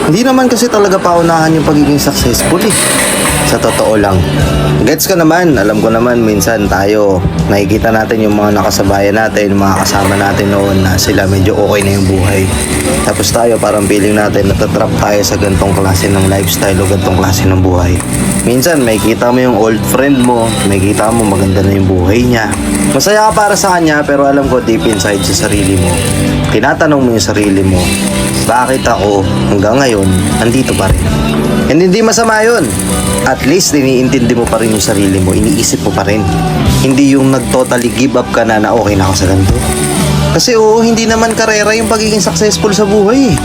Hindi naman kasi talaga paunahan yung pagiging successful eh. Sa totoo lang. Gets ko naman, alam ko naman minsan tayo, nakikita natin yung mga nakasabayan natin, mga kasama natin noon na sila medyo okay na yung buhay. Tapos tayo parang feeling natin natatrap tayo sa gantong klase ng lifestyle o gantong klase ng buhay. Minsan may kita mo yung old friend mo, may kita mo maganda na yung buhay niya. Masaya ka para sa kanya pero alam ko deep inside sa sarili mo, tinatanong mo yung sarili mo, bakit ako hanggang ngayon andito pa rin? And hindi masama yun. At least iniintindi mo pa rin yung sarili mo, iniisip mo pa rin. Hindi yung nag-totally give up ka na okay na ako sa ganito. Kasi oo, hindi naman karera yung pagiging successful sa buhay.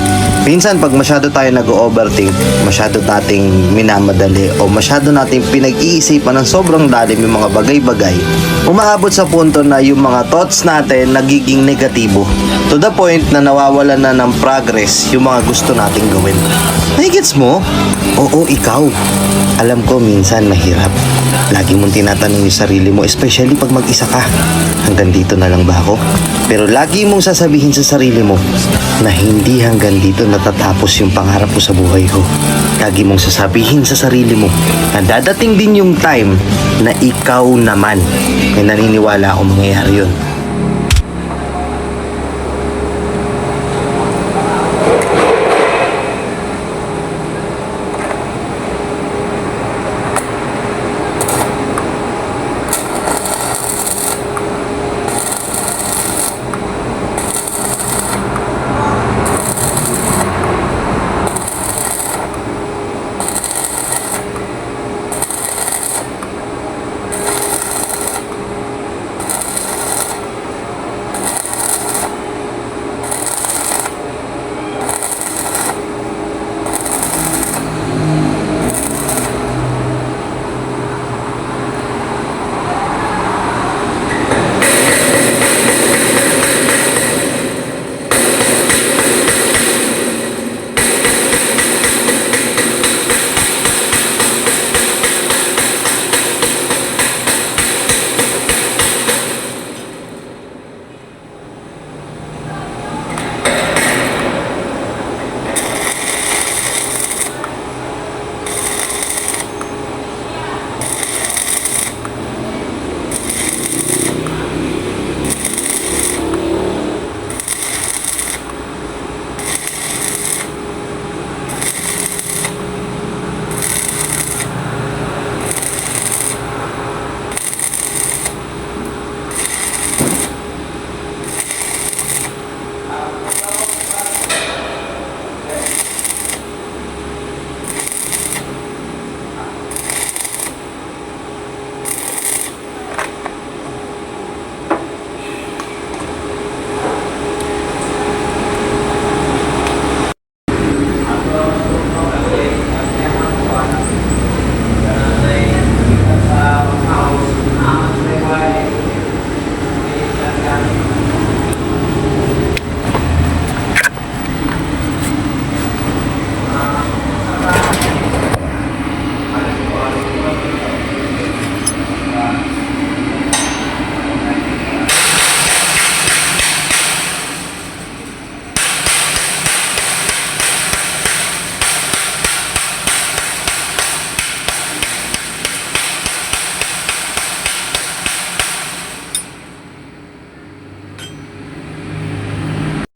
Minsan pag masyado tayo nag-overthink, masyado nating minamadali o masyado nating pinag-iisipan ng sobrang lalim yung mga bagay-bagay, umaabot sa punto na yung mga thoughts natin nagiging negatibo. To the point na nawawalan na ng progress yung mga gusto nating gawin. Nagigets mo? Oo, ikaw. Alam ko minsan mahirap. Lagi mong tinatanong yung sarili mo, especially pag mag-isa ka. Hanggang dito na lang ba ako? Pero lagi mong sasabihin sa sarili mo na hindi hanggang dito natatapos yung pangarap ko sa buhay ko. Lagi mong sasabihin sa sarili mo na dadating din yung time na ikaw naman. May naniniwala akong mangyayari yun.